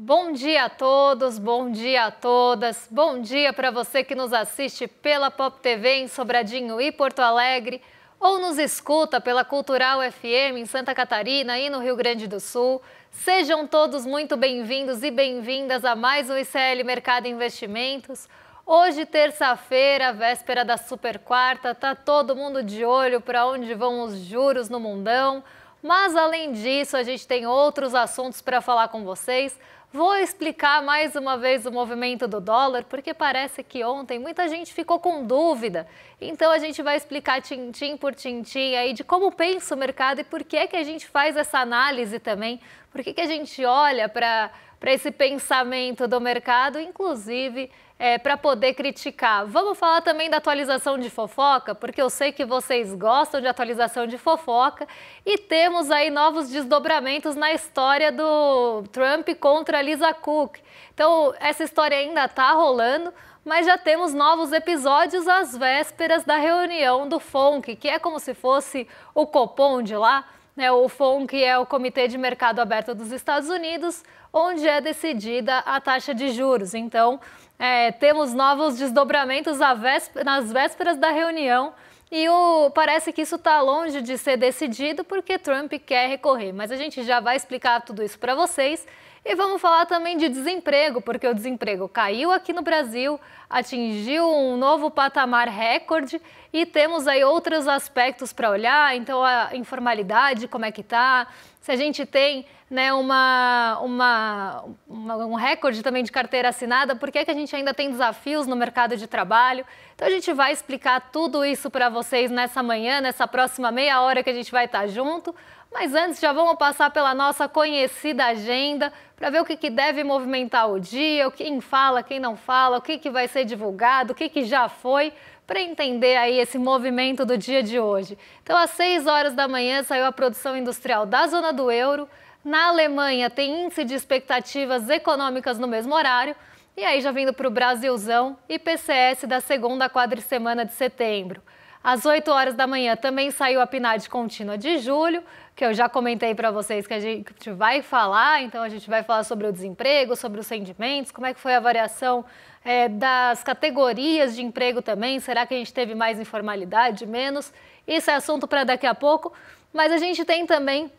Bom dia a todos, bom dia a todas, bom dia para você que nos assiste pela Pop TV em Sobradinho e Porto Alegre ou nos escuta pela Cultural FM em Santa Catarina e no Rio Grande do Sul. Sejam todos muito bem-vindos e bem-vindas a mais um ICL Mercado Investimentos. Hoje, terça-feira, véspera da super quarta, tá todo mundo de olho para onde vão os juros no mundão. Mas, além disso, a gente tem outros assuntos para falar com vocês. Vou explicar mais uma vez o movimento do dólar, porque parece que ontem muita gente ficou com dúvida. Então, a gente vai explicar tintim por tintim aí de como pensa o mercado e por que que a gente faz essa análise também. Por que que a gente olha para esse pensamento do mercado, inclusive para poder criticar. Vamos falar também da atualização de fofoca, porque eu sei que vocês gostam de atualização de fofoca e temos aí novos desdobramentos na história do Trump contra a Lisa Cook. Então, essa história ainda está rolando, mas já temos novos episódios às vésperas da reunião do FONC, que é como se fosse o Copom de lá, né? O FONC é o Comitê de Mercado Aberto dos Estados Unidos, onde é decidida a taxa de juros. Então, temos novos desdobramentos nas vésperas da reunião e parece que isso está longe de ser decidido porque Trump quer recorrer. Mas a gente já vai explicar tudo isso para vocês. E vamos falar também de desemprego, porque o desemprego caiu aqui no Brasil, atingiu um novo patamar recorde e temos aí outros aspectos para olhar, então a informalidade, como é que tá, se a gente tem um recorde também de carteira assinada, por que a gente ainda tem desafios no mercado de trabalho. Então a gente vai explicar tudo isso para vocês nessa manhã, nessa próxima meia hora que a gente vai estar junto. Mas antes, já vamos passar pela nossa conhecida agenda para ver o que deve movimentar o dia, quem fala, quem não fala, o que vai ser divulgado, o que já foi, para entender aí esse movimento do dia de hoje. Então, às 6 horas da manhã saiu a produção industrial da zona do euro. Na Alemanha tem índice de expectativas econômicas no mesmo horário. E aí já vindo para o Brasilzão, IPCS da segunda quadricemana de setembro. Às 8 horas da manhã também saiu a PNAD contínua de julho, que eu já comentei para vocês que a gente vai falar, então a gente vai falar sobre o desemprego, sobre os rendimentos, como é que foi a variação das categorias de emprego também, será que a gente teve mais informalidade, menos? Isso é assunto para daqui a pouco, mas a gente tem também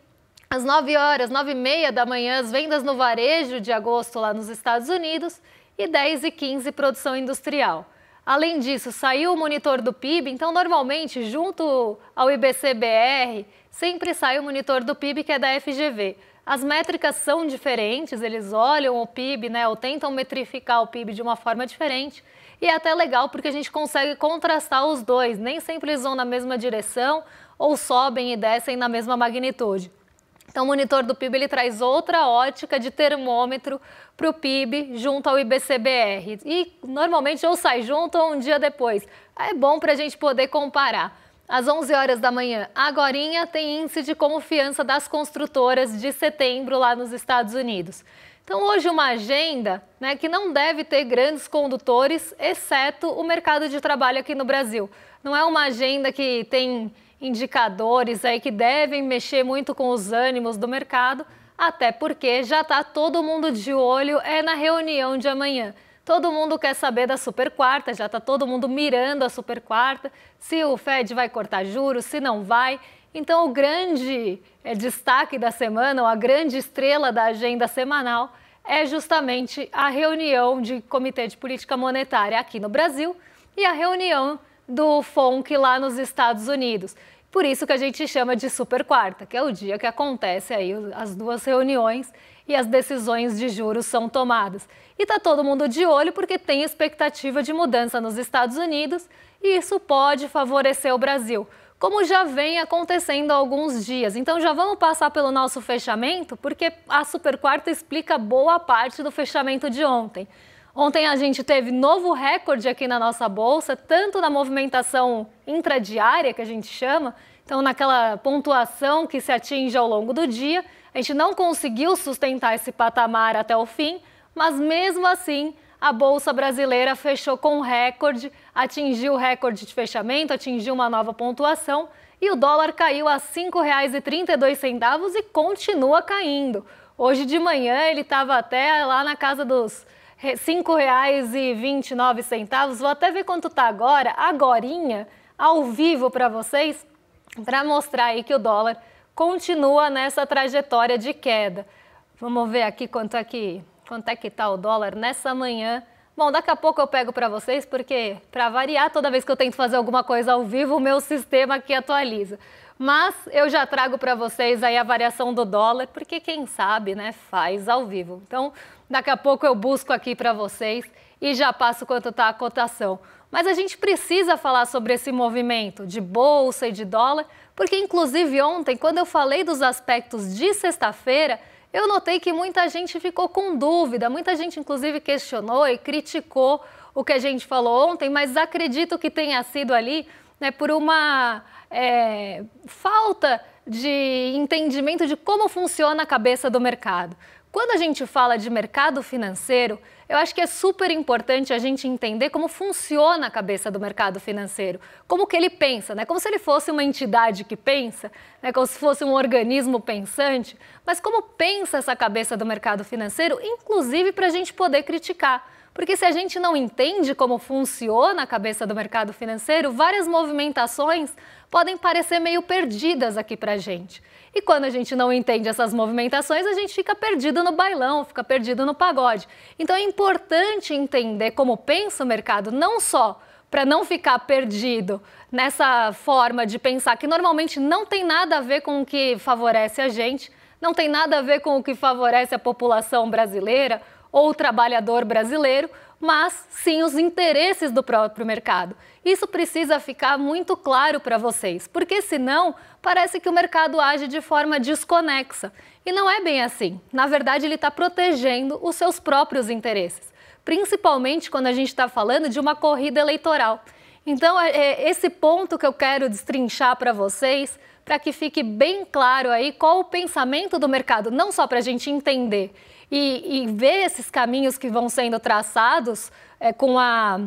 às 9 horas, 9h30 da manhã, as vendas no varejo de agosto lá nos Estados Unidos e 10h15 produção industrial. Além disso, saiu o monitor do PIB, então normalmente junto ao IBC-BR sempre sai o monitor do PIB que é da FGV. As métricas são diferentes, eles olham o PIB, ou tentam metrificar o PIB de uma forma diferente e é até legal porque a gente consegue contrastar os dois, nem sempre eles vão na mesma direção ou sobem e descem na mesma magnitude. Então, o monitor do PIB ele traz outra ótica de termômetro para o PIB junto ao IBC-BR. E normalmente ou sai junto ou um dia depois. É bom para a gente poder comparar. Às 11 horas da manhã, agorinha, tem índice de confiança das construtoras de setembro lá nos Estados Unidos. Então, hoje uma agenda que não deve ter grandes condutores, exceto o mercado de trabalho aqui no Brasil. Não é uma agenda que tem indicadores aí que devem mexer muito com os ânimos do mercado, até porque já está todo mundo de olho na reunião de amanhã. Todo mundo quer saber da super quarta, já está todo mundo mirando a super quarta, se o Fed vai cortar juros, se não vai. Então o grande destaque da semana, ou a grande estrela da agenda semanal, é justamente a reunião de Comitê de Política Monetária aqui no Brasil e a reunião do FONC lá nos Estados Unidos. Por isso que a gente chama de super quarta, que é o dia que acontece aí as duas reuniões e as decisões de juros são tomadas. E está todo mundo de olho porque tem expectativa de mudança nos Estados Unidos e isso pode favorecer o Brasil, como já vem acontecendo há alguns dias. Então já vamos passar pelo nosso fechamento, porque a super quarta explica boa parte do fechamento de ontem. Ontem a gente teve novo recorde aqui na nossa bolsa, tanto na movimentação intradiária, que a gente chama, então naquela pontuação que se atinge ao longo do dia. A gente não conseguiu sustentar esse patamar até o fim, mas mesmo assim a Bolsa Brasileira fechou com recorde, atingiu o recorde de fechamento, atingiu uma nova pontuação e o dólar caiu a R$ 5,32 e continua caindo. Hoje de manhã ele estava até lá na casa dos R$ 5,29. Vou até ver quanto está agora, agorinha, ao vivo para vocês, para mostrar aí que o dólar continua nessa trajetória de queda. Vamos ver aqui quanto é que está o dólar nessa manhã. Bom, daqui a pouco eu pego para vocês, porque para variar, toda vez que eu tento fazer alguma coisa ao vivo, o meu sistema aqui atualiza. Mas eu já trago para vocês aí a variação do dólar, porque quem sabe, né, faz ao vivo. Então, daqui a pouco eu busco aqui para vocês e já passo quanto está a cotação. Mas a gente precisa falar sobre esse movimento de bolsa e de dólar, porque inclusive ontem, quando eu falei dos aspectos de sexta-feira, eu notei que muita gente ficou com dúvida, muita gente inclusive questionou e criticou o que a gente falou ontem, mas acredito que tenha sido ali, né, por uma falta de entendimento de como funciona a cabeça do mercado. Quando a gente fala de mercado financeiro, eu acho que é super importante a gente entender como funciona a cabeça do mercado financeiro, como que ele pensa, né? Como se ele fosse uma entidade que pensa, né? Como se fosse um organismo pensante, mas como pensa essa cabeça do mercado financeiro, inclusive para a gente poder criticar. Porque se a gente não entende como funciona a cabeça do mercado financeiro, várias movimentações podem parecer meio perdidas aqui para a gente. E quando a gente não entende essas movimentações, a gente fica perdido no bailão, fica perdido no pagode. Então é importante entender como pensa o mercado, não só para não ficar perdido nessa forma de pensar que normalmente não tem nada a ver com o que favorece a gente, não tem nada a ver com o que favorece a população brasileira ou o trabalhador brasileiro, mas sim os interesses do próprio mercado. Isso precisa ficar muito claro para vocês, porque senão parece que o mercado age de forma desconexa. E não é bem assim. Na verdade, ele está protegendo os seus próprios interesses, principalmente quando a gente está falando de uma corrida eleitoral. Então, é esse ponto que eu quero destrinchar para vocês, para que fique bem claro aí qual o pensamento do mercado, não só para a gente entender e ver esses caminhos que vão sendo traçados com a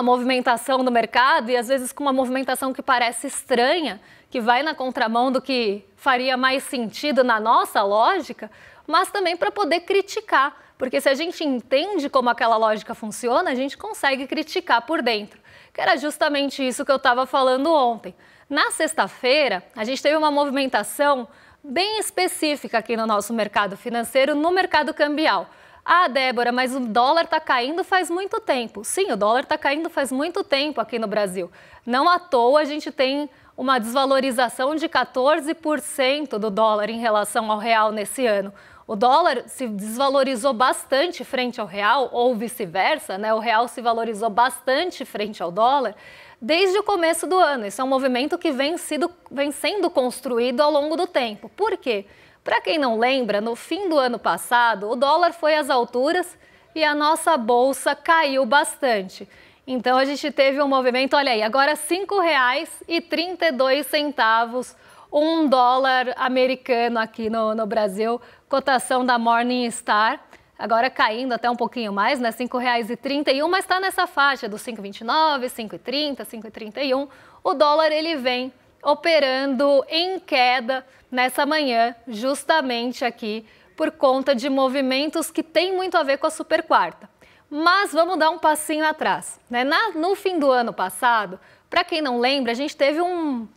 movimentação do mercado e às vezes com uma movimentação que parece estranha, que vai na contramão do que faria mais sentido na nossa lógica, mas também para poder criticar, porque se a gente entende como aquela lógica funciona, a gente consegue criticar por dentro, que era justamente isso que eu estava falando ontem. Na sexta-feira, a gente teve uma movimentação bem específica aqui no nosso mercado financeiro, no mercado cambial. Ah, Débora, mas o dólar está caindo faz muito tempo. Sim, o dólar está caindo faz muito tempo aqui no Brasil. Não à toa a gente tem uma desvalorização de 14% do dólar em relação ao real nesse ano. O dólar se desvalorizou bastante frente ao real, ou vice-versa, né? O real se valorizou bastante frente ao dólar desde o começo do ano. Isso é um movimento que vem sendo construído ao longo do tempo. Por quê? Para quem não lembra, no fim do ano passado, o dólar foi às alturas e a nossa bolsa caiu bastante. Então a gente teve um movimento, olha aí, agora R$ 5,32, um dólar americano aqui no Brasil, cotação da Morningstar. Agora caindo até um pouquinho mais, né? R$ 5,31, mas está nessa faixa dos 5,29, 5,30, 5,31. O dólar ele vem operando em queda nessa manhã, justamente aqui por conta de movimentos que têm muito a ver com a super quarta. Mas vamos dar um passinho atrás, né? No fim do ano passado, para quem não lembra, a gente teve um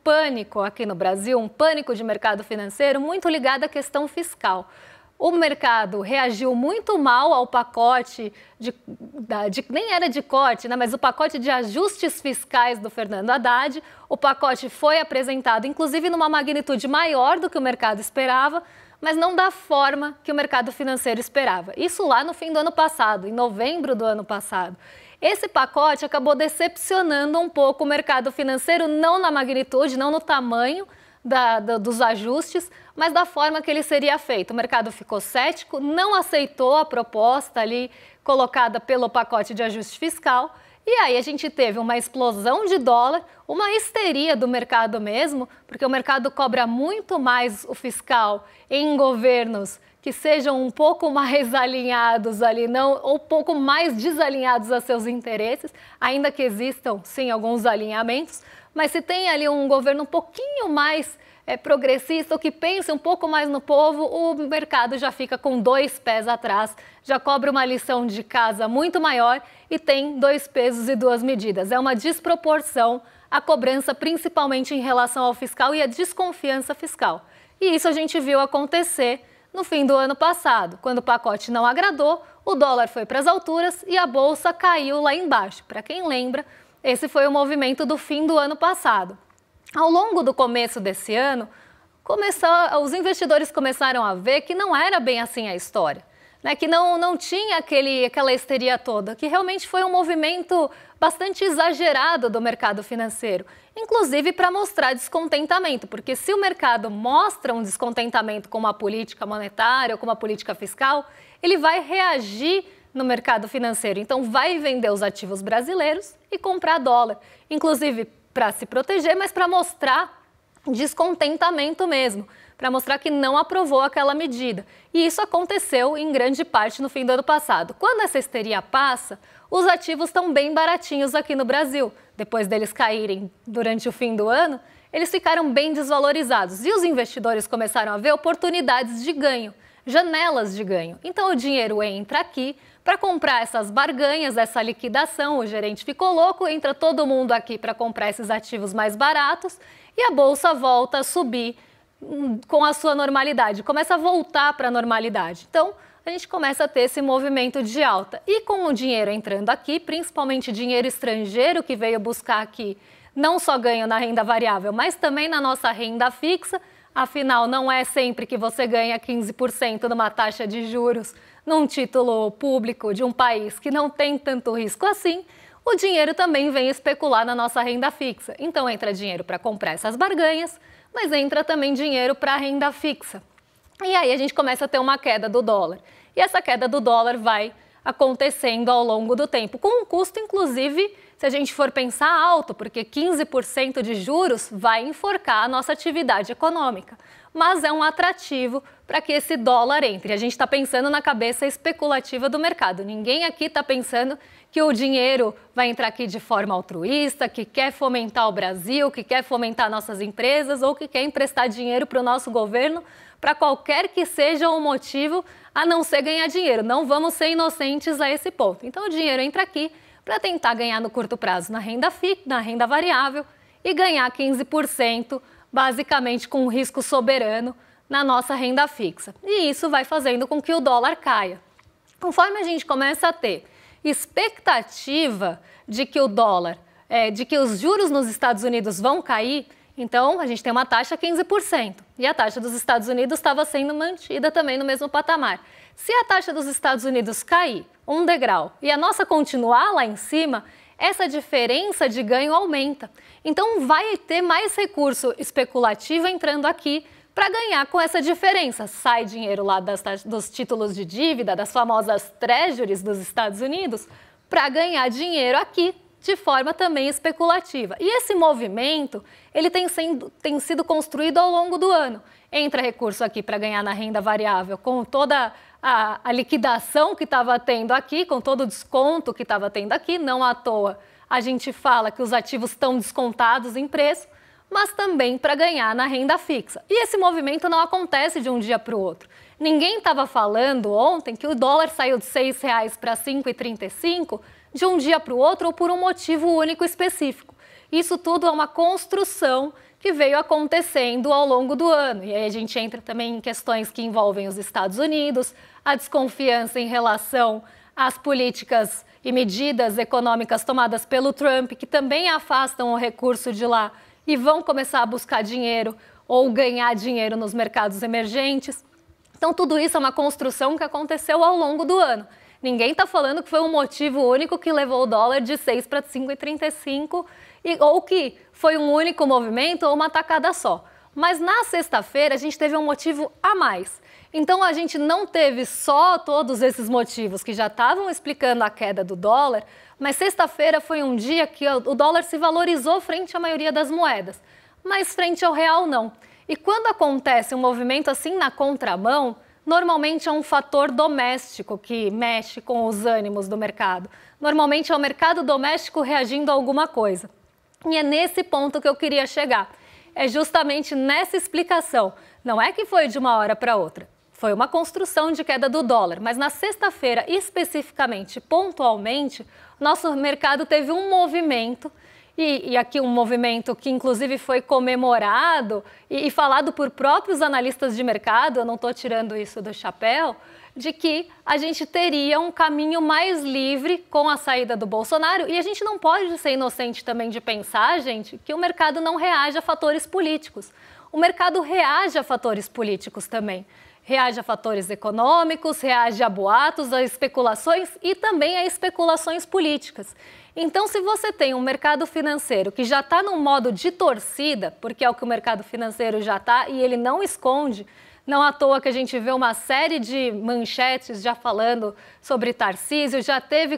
pânico aqui no Brasil, um pânico de mercado financeiro muito ligado à questão fiscal. O mercado reagiu muito mal ao pacote nem era de corte, né, mas o pacote de ajustes fiscais do Fernando Haddad. O pacote foi apresentado, inclusive, numa magnitude maior do que o mercado esperava, mas não da forma que o mercado financeiro esperava. Isso lá no fim do ano passado, em novembro do ano passado. Esse pacote acabou decepcionando um pouco o mercado financeiro, não na magnitude, não no tamanho dos ajustes, mas da forma que ele seria feito. O mercado ficou cético, não aceitou a proposta ali colocada pelo pacote de ajuste fiscal, e aí a gente teve uma explosão de dólar, uma histeria do mercado mesmo, porque o mercado cobra muito mais o fiscal em governos que sejam um pouco mais alinhados ali, não, ou um pouco mais desalinhados a seus interesses, ainda que existam, sim, alguns alinhamentos, mas se tem ali um governo um pouquinho mais progressista ou que pense um pouco mais no povo, o mercado já fica com 2 pés atrás, já cobra uma lição de casa muito maior e tem 2 pesos e 2 medidas. É uma desproporção a cobrança, principalmente em relação ao fiscal e a desconfiança fiscal. E isso a gente viu acontecer no fim do ano passado, quando o pacote não agradou, o dólar foi para as alturas e a bolsa caiu lá embaixo. Para quem lembra, esse foi o movimento do fim do ano passado. Ao longo do começo desse ano, os investidores começaram a ver que não era bem assim a história, né? Que não tinha aquela histeria toda, que realmente foi um movimento bastante exagerado do mercado financeiro, inclusive para mostrar descontentamento, porque se o mercado mostra um descontentamento com uma política monetária ou com uma política fiscal, ele vai reagir no mercado financeiro, então vai vender os ativos brasileiros e comprar dólar, inclusive para se proteger, mas para mostrar descontentamento mesmo, para mostrar que não aprovou aquela medida. E isso aconteceu em grande parte no fim do ano passado. Quando essa histeria passa, os ativos estão bem baratinhos aqui no Brasil. Depois deles caírem durante o fim do ano, eles ficaram bem desvalorizados e os investidores começaram a ver oportunidades de ganho, janelas de ganho. Então o dinheiro entra aqui para comprar essas barganhas, essa liquidação, o gerente ficou louco, entra todo mundo aqui para comprar esses ativos mais baratos e a bolsa volta a subir com a sua normalidade, começa a voltar para a normalidade. Então, a gente começa a ter esse movimento de alta. E com o dinheiro entrando aqui, principalmente dinheiro estrangeiro que veio buscar aqui, não só ganho na renda variável, mas também na nossa renda fixa, afinal, não é sempre que você ganha 15% numa taxa de juros num título público de um país que não tem tanto risco assim, o dinheiro também vem especular na nossa renda fixa. Então entra dinheiro para comprar essas barganhas, mas entra também dinheiro para a renda fixa. E aí a gente começa a ter uma queda do dólar. E essa queda do dólar vai acontecendo ao longo do tempo, com um custo, inclusive, se a gente for pensar alto, porque 15% de juros vai enforcar a nossa atividade econômica. Mas é um atrativo para que esse dólar entre. A gente está pensando na cabeça especulativa do mercado. Ninguém aqui está pensando que o dinheiro vai entrar aqui de forma altruísta, que quer fomentar o Brasil, que quer fomentar nossas empresas ou que quer emprestar dinheiro para o nosso governo, para qualquer que seja o motivo, a não ser ganhar dinheiro. Não vamos ser inocentes a esse ponto. Então o dinheiro entra aqui para tentar ganhar no curto prazo na renda fixa, na renda variável e ganhar 15%, basicamente com um risco soberano na nossa renda fixa. E isso vai fazendo com que o dólar caia. Conforme a gente começa a ter expectativa de que o dólar, de que os juros nos Estados Unidos vão cair, então a gente tem uma taxa 15%. E a taxa dos Estados Unidos estava sendo mantida também no mesmo patamar. Se a taxa dos Estados Unidos cair um degrau e a nossa continuar lá em cima, essa diferença de ganho aumenta. Então vai ter mais recurso especulativo entrando aqui para ganhar com essa diferença. Sai dinheiro lá dos títulos de dívida, das famosas treasuries dos Estados Unidos, para ganhar dinheiro aqui de forma também especulativa. E esse movimento, ele tem sido construído ao longo do ano. Entra recurso aqui para ganhar na renda variável, com toda a liquidação que estava tendo aqui, com todo o desconto que estava tendo aqui, não à toa a gente fala que os ativos estão descontados em preço, mas também para ganhar na renda fixa. E esse movimento não acontece de um dia para o outro. Ninguém estava falando ontem que o dólar saiu de R$ 6,00 para R$ 5,35 de um dia para o outro ou por um motivo único específico. Isso tudo é uma construção que veio acontecendo ao longo do ano. E aí a gente entra também em questões que envolvem os Estados Unidos, a desconfiança em relação às políticas e medidas econômicas tomadas pelo Trump, que também afastam o recurso de lá e vão começar a buscar dinheiro ou ganhar dinheiro nos mercados emergentes. Então tudo isso é uma construção que aconteceu ao longo do ano. Ninguém está falando que foi um motivo único que levou o dólar de 6 para 5,35 ou que foi um único movimento ou uma tacada só. Mas na sexta-feira a gente teve um motivo a mais. Então a gente não teve só todos esses motivos que já estavam explicando a queda do dólar, mas sexta-feira foi um dia que o dólar se valorizou frente à maioria das moedas, mas frente ao real não. E quando acontece um movimento assim na contramão, normalmente é um fator doméstico que mexe com os ânimos do mercado. Normalmente é o mercado doméstico reagindo a alguma coisa. E é nesse ponto que eu queria chegar. é justamente nessa explicação. Não é que foi de uma hora para outra. Foi uma construção de queda do dólar, mas na sexta-feira, especificamente, pontualmente, nosso mercado teve um movimento, e aqui um movimento que inclusive foi comemorado e falado por próprios analistas de mercado, eu não estou tirando isso do chapéu, de que a gente teria um caminho mais livre com a saída do Bolsonaro. E a gente não pode ser inocente também de pensar, gente, que o mercado não reage a fatores políticos. O mercado reage a fatores políticos também. Reage a fatores econômicos, reage a boatos, a especulações e também a especulações políticas. Então, se você tem um mercado financeiro que já está num modo de torcida, porque é o que o mercado financeiro já está e ele não esconde, não à toa que a gente vê uma série de manchetes já falando sobre Tarcísio, já teve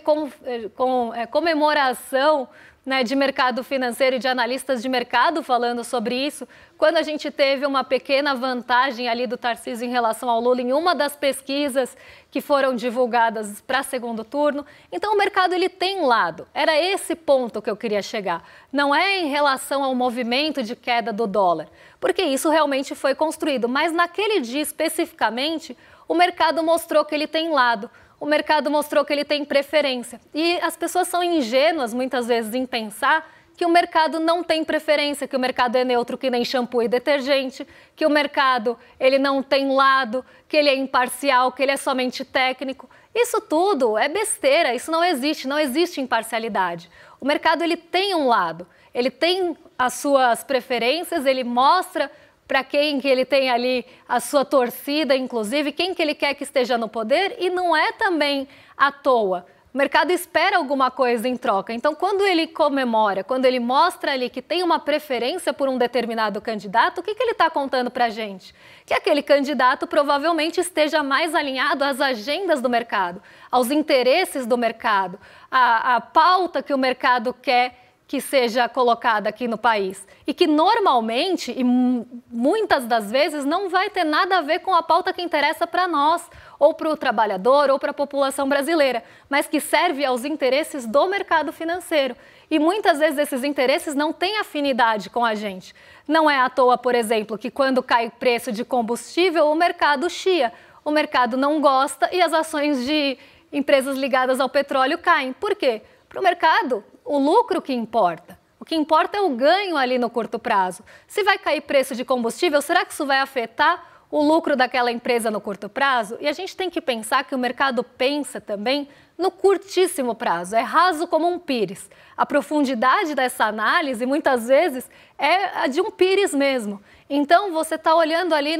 comemoração, né, de mercado financeiro e de analistas de mercado falando sobre isso, quando a gente teve uma pequena vantagem ali do Tarcísio em relação ao Lula em uma das pesquisas que foram divulgadas para segundo turno. Então o mercado ele tem um lado, era esse ponto que eu queria chegar, não é em relação ao movimento de queda do dólar, porque isso realmente foi construído, mas naquele dia especificamente o mercado mostrou que ele tem lado. O mercado mostrou que ele tem preferência. E as pessoas são ingênuas, muitas vezes, em pensar que o mercado não tem preferência, que o mercado é neutro que nem shampoo e detergente, que o mercado ele não tem lado, que ele é imparcial, que ele é somente técnico. Isso tudo é besteira, isso não existe imparcialidade. O mercado ele tem um lado, ele tem as suas preferências, ele mostra para quem que ele tem ali a sua torcida, inclusive, quem que ele quer que esteja no poder, e não é também à toa. O mercado espera alguma coisa em troca. Então, quando ele comemora, quando ele mostra ali que tem uma preferência por um determinado candidato, o que ele está contando para a gente? Que aquele candidato provavelmente esteja mais alinhado às agendas do mercado, aos interesses do mercado, à pauta que o mercado quer que seja colocada aqui no país e que normalmente e muitas das vezes não vai ter nada a ver com a pauta que interessa para nós, ou para o trabalhador, ou para a população brasileira, mas que serve aos interesses do mercado financeiro. E muitas vezes esses interesses não têm afinidade com a gente. Não é à toa, por exemplo, que quando cai preço de combustível, o mercado chia. O mercado não gosta e as ações de empresas ligadas ao petróleo caem. Por quê? Para o mercado, o lucro que importa. O que importa é o ganho ali no curto prazo. Se vai cair preço de combustível, será que isso vai afetar o lucro daquela empresa no curto prazo? E a gente tem que pensar que o mercado pensa também no curtíssimo prazo. É raso como um pires. A profundidade dessa análise, muitas vezes, é a de um pires mesmo. Então, você está olhando ali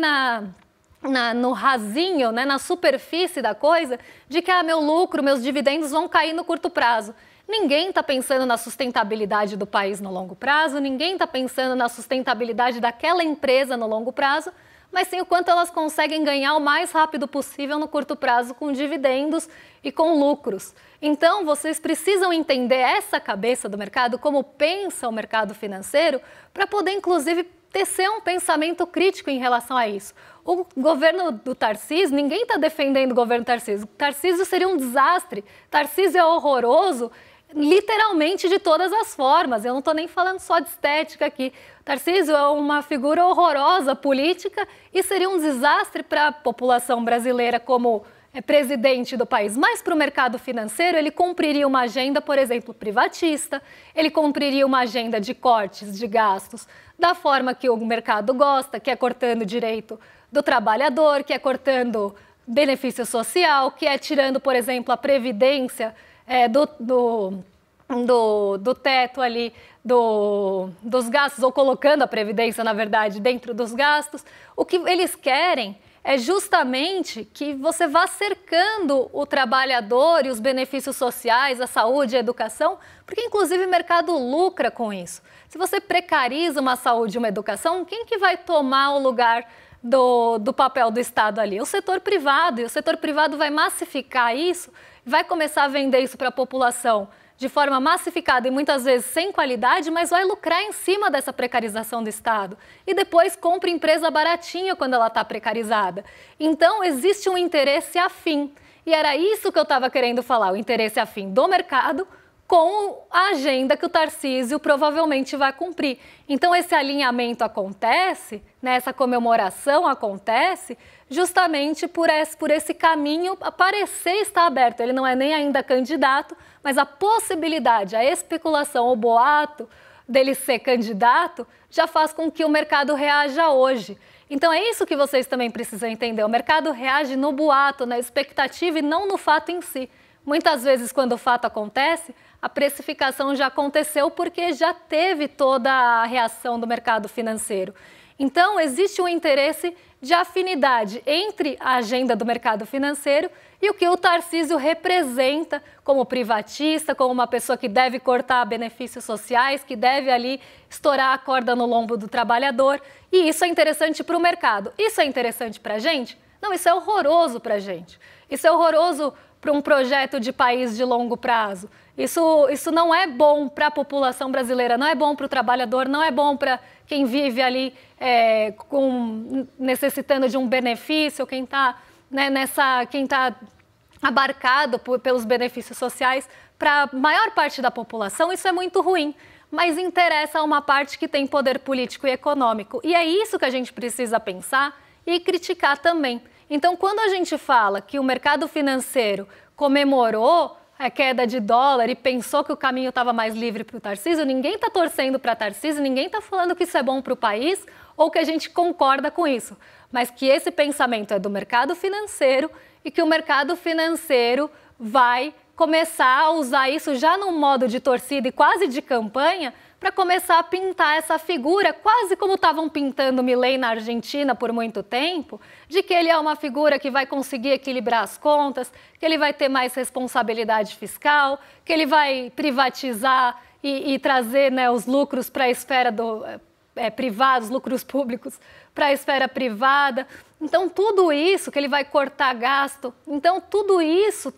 no rasinho, né, na superfície da coisa, de que meu lucro, meus dividendos vão cair no curto prazo. Ninguém está pensando na sustentabilidade do país no longo prazo, ninguém está pensando na sustentabilidade daquela empresa no longo prazo, mas sim o quanto elas conseguem ganhar o mais rápido possível no curto prazo com dividendos e com lucros. Então, vocês precisam entender essa cabeça do mercado, como pensa o mercado financeiro, para poder, inclusive, tecer um pensamento crítico em relação a isso. O governo do Tarcísio, ninguém está defendendo o governo Tarcísio. Tarcísio seria um desastre. Tarcísio é horroroso, literalmente de todas as formas. Eu não estou nem falando só de estética aqui. Tarcísio é uma figura horrorosa política e seria um desastre para a população brasileira como presidente do país. Mas para o mercado financeiro ele cumpriria uma agenda, por exemplo, privatista, ele cumpriria uma agenda de cortes de gastos da forma que o mercado gosta, que é cortando direito do trabalhador, que é cortando benefício social, que é tirando, por exemplo, a previdência do teto ali dos gastos, ou colocando a previdência, na verdade, dentro dos gastos. O que eles querem é justamente que você vá cercando o trabalhador e os benefícios sociais, a saúde, a educação, porque inclusive o mercado lucra com isso. Se você precariza uma saúde e uma educação, quem que vai tomar o lugar do papel do Estado ali? O setor privado, e o setor privado vai massificar isso, vai começar a vender isso para a população de forma massificada e muitas vezes sem qualidade, mas vai lucrar em cima dessa precarização do Estado. E depois compra empresa baratinha quando ela está precarizada. Então, existe um interesse afim. E era isso que eu estava querendo falar, o interesse afim do mercado com a agenda que o Tarcísio provavelmente vai cumprir. Então esse alinhamento acontece, né, essa comemoração acontece justamente por esse caminho parecer estar aberto. Ele não é nem ainda candidato, mas a possibilidade, a especulação, o boato dele ser candidato já faz com que o mercado reaja hoje. Então é isso que vocês também precisam entender. O mercado reage no boato, na expectativa e não no fato em si. Muitas vezes, quando o fato acontece, a precificação já aconteceu porque já teve toda a reação do mercado financeiro. Então, existe um interesse de afinidade entre a agenda do mercado financeiro e o que o Tarcísio representa como privatista, como uma pessoa que deve cortar benefícios sociais, que deve ali estourar a corda no lombo do trabalhador. E isso é interessante para o mercado. Isso é interessante para a gente? Não, isso é horroroso para a gente. Isso é horroroso para um projeto de país de longo prazo. Isso não é bom para a população brasileira, não é bom para o trabalhador, não é bom para quem vive ali necessitando de um benefício, quem está abarcado pelos benefícios sociais. Para a maior parte da população, isso é muito ruim, mas interessa a uma parte que tem poder político e econômico. E é isso que a gente precisa pensar e criticar também. Então, quando a gente fala que o mercado financeiro comemorou a queda de dólar e pensou que o caminho estava mais livre para o Tarcísio, ninguém está torcendo para Tarcísio, ninguém está falando que isso é bom para o país ou que a gente concorda com isso, mas que esse pensamento é do mercado financeiro e que o mercado financeiro vai começar a usar isso já num modo de torcida e quase de campanha para começar a pintar essa figura, quase como estavam pintando Milei na Argentina por muito tempo, de que ele é uma figura que vai conseguir equilibrar as contas, que ele vai ter mais responsabilidade fiscal, que ele vai privatizar e trazer, né, os lucros para a esfera privada, os lucros públicos para a esfera privada. Então, tudo isso, que ele vai cortar gasto, então tudo isso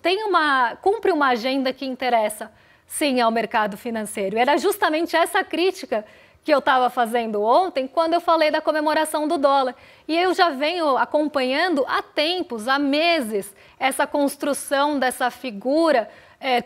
cumpre uma agenda que interessa, sim, ao mercado financeiro. Era justamente essa crítica que eu estava fazendo ontem, quando eu falei da comemoração do dólar. E eu já venho acompanhando há tempos, há meses, essa construção dessa figura,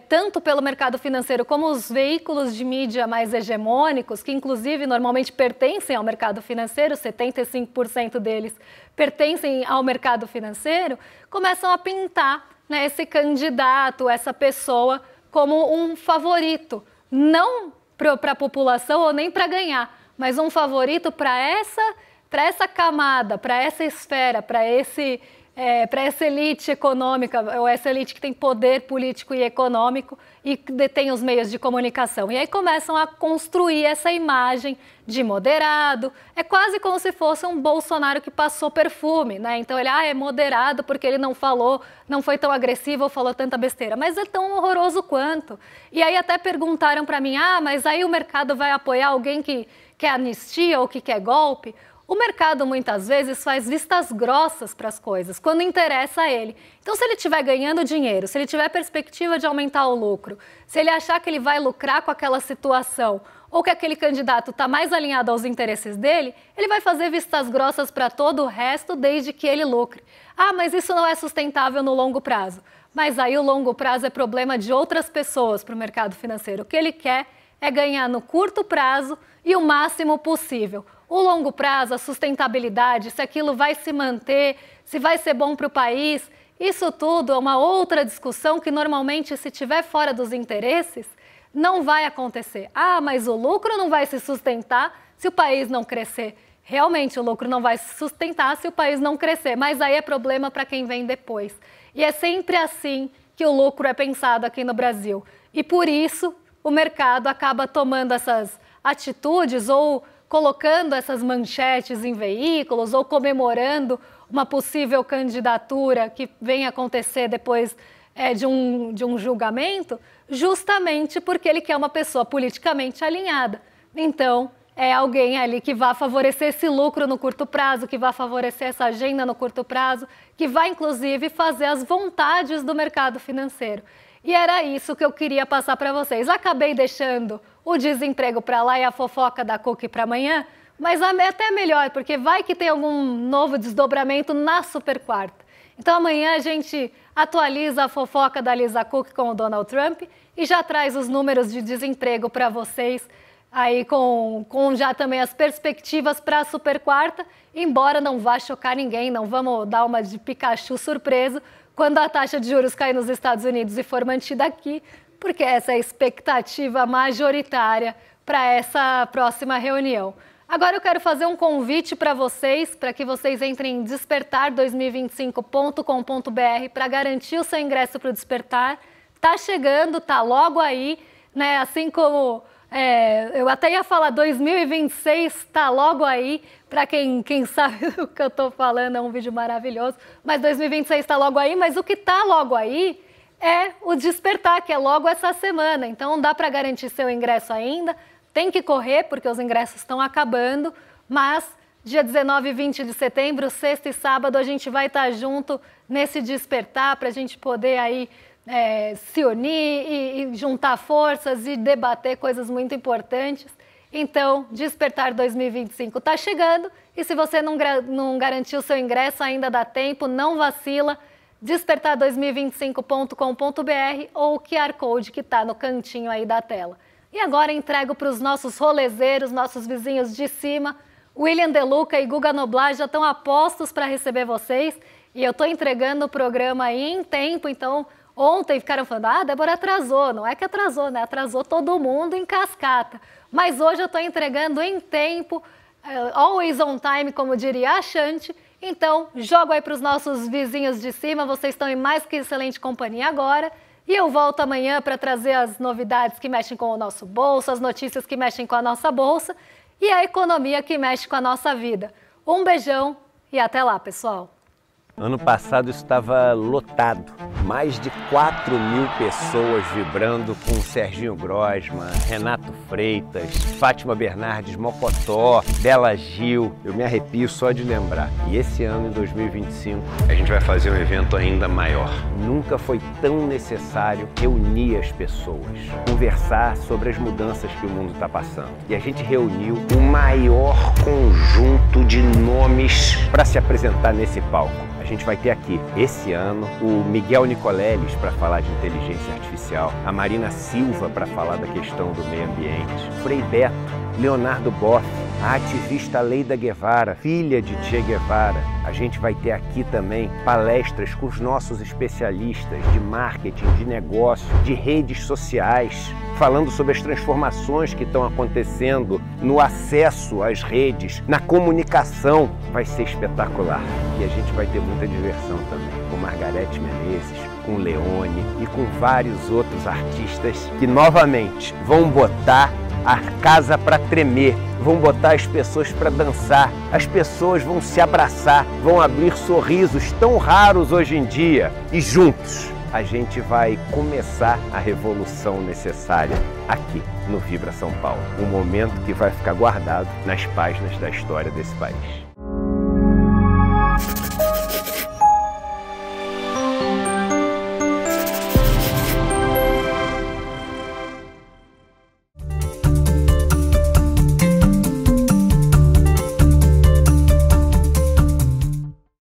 tanto pelo mercado financeiro como os veículos de mídia mais hegemônicos, que inclusive normalmente pertencem ao mercado financeiro, 75% deles pertencem ao mercado financeiro, começam a pintar, né, esse candidato, essa pessoa, como um favorito, não para a população ou nem para ganhar, mas um favorito para essa camada, para essa esfera, para essa elite econômica, ou essa elite que tem poder político e econômico e que detém os meios de comunicação. E aí começam a construir essa imagem de moderado. É quase como se fosse um Bolsonaro que passou perfume, né? Então ele é moderado porque ele não foi tão agressivo ou falou tanta besteira, mas é tão horroroso quanto. E aí até perguntaram para mim, mas aí o mercado vai apoiar alguém que quer anistia ou que quer golpe? O mercado, muitas vezes, faz vistas grossas para as coisas, quando interessa a ele. Então, se ele estiver ganhando dinheiro, se ele tiver perspectiva de aumentar o lucro, se ele achar que ele vai lucrar com aquela situação, ou que aquele candidato está mais alinhado aos interesses dele, ele vai fazer vistas grossas para todo o resto, desde que ele lucre. Mas isso não é sustentável no longo prazo. Mas aí o longo prazo é problema de outras pessoas para o mercado financeiro. O que ele quer é ganhar no curto prazo e o máximo possível. O longo prazo, a sustentabilidade, se aquilo vai se manter, se vai ser bom para o país, isso tudo é uma outra discussão que normalmente, se estiver fora dos interesses, não vai acontecer. Mas o lucro não vai se sustentar se o país não crescer. Realmente, o lucro não vai se sustentar se o país não crescer, mas aí é problema para quem vem depois. E é sempre assim que o lucro é pensado aqui no Brasil. E por isso, o mercado acaba tomando essas atitudes ou colocando essas manchetes em veículos ou comemorando uma possível candidatura que venha acontecer depois de um julgamento, justamente porque ele quer uma pessoa politicamente alinhada. Então, é alguém ali que vai favorecer esse lucro no curto prazo, que vai favorecer essa agenda no curto prazo, que vai, inclusive, fazer as vontades do mercado financeiro. E era isso que eu queria passar para vocês. Acabei deixando o desemprego para lá e a fofoca da Cookie para amanhã, mas é até melhor, porque vai que tem algum novo desdobramento na super quarta. Então amanhã a gente atualiza a fofoca da Lisa Cook com o Donald Trump e já traz os números de desemprego para vocês, aí com já também as perspectivas para a super quarta, embora não vá chocar ninguém, não vamos dar uma de Pikachu surpreso quando a taxa de juros cair nos Estados Unidos e for mantida aqui, porque essa é a expectativa majoritária para essa próxima reunião. Agora eu quero fazer um convite para vocês, para que vocês entrem em despertar2025.com.br para garantir o seu ingresso para o Despertar. Tá chegando, tá logo aí, né? Assim como eu até ia falar 2026, tá logo aí, para quem sabe o que eu tô falando, é um vídeo maravilhoso, mas 2026 tá logo aí, mas o que tá logo aí é o Despertar, que é logo essa semana, então não dá para garantir seu ingresso ainda, tem que correr, porque os ingressos estão acabando, mas dia 19 e 20 de setembro, sexta e sábado, a gente vai estar junto nesse Despertar, para a gente poder aí se unir e juntar forças e debater coisas muito importantes. Então, Despertar 2025 está chegando e se você não garantiu seu ingresso, ainda dá tempo, não vacila, despertar2025.com.br ou o QR Code que está no cantinho aí da tela. E agora entrego para os nossos rolezeiros, nossos vizinhos de cima. William De Luca e Guga Noblar já estão a postos para receber vocês e eu estou entregando o programa aí em tempo, então ontem ficaram falando, a Débora atrasou. Não é que atrasou, né? Atrasou todo mundo em cascata. Mas hoje eu estou entregando em tempo, always on time, como diria a Xante. Então, jogo aí para os nossos vizinhos de cima, vocês estão em mais que excelente companhia agora. E eu volto amanhã para trazer as novidades que mexem com o nosso bolso, as notícias que mexem com a nossa bolsa e a economia que mexe com a nossa vida. Um beijão e até lá, pessoal! Ano passado estava lotado, mais de 4.000 pessoas vibrando com Serginho Grosman, Renato Freitas, Fátima Bernardes, Mocotó, Bela Gil. Eu me arrepio só de lembrar. E esse ano, em 2025, a gente vai fazer um evento ainda maior. Nunca foi tão necessário reunir as pessoas, conversar sobre as mudanças que o mundo está passando. E a gente reuniu o maior conjunto de nomes para se apresentar nesse palco. A gente vai ter aqui, esse ano, o Miguel Nicoleles para falar de inteligência artificial, a Marina Silva para falar da questão do meio ambiente, Frei Beto, Leonardo Boff, a ativista Leida Guevara, filha de Che Guevara. A gente vai ter aqui também palestras com os nossos especialistas de marketing, de negócio, de redes sociais, falando sobre as transformações que estão acontecendo no acesso às redes, na comunicação. Vai ser espetacular. E a gente vai ter muita diversão também, com Margareth Menezes, com Leone e com vários outros artistas que novamente vão botar a casa para tremer, vão botar as pessoas para dançar, as pessoas vão se abraçar, vão abrir sorrisos tão raros hoje em dia e juntos a gente vai começar a revolução necessária aqui no Vibra São Paulo, um momento que vai ficar guardado nas páginas da história desse país.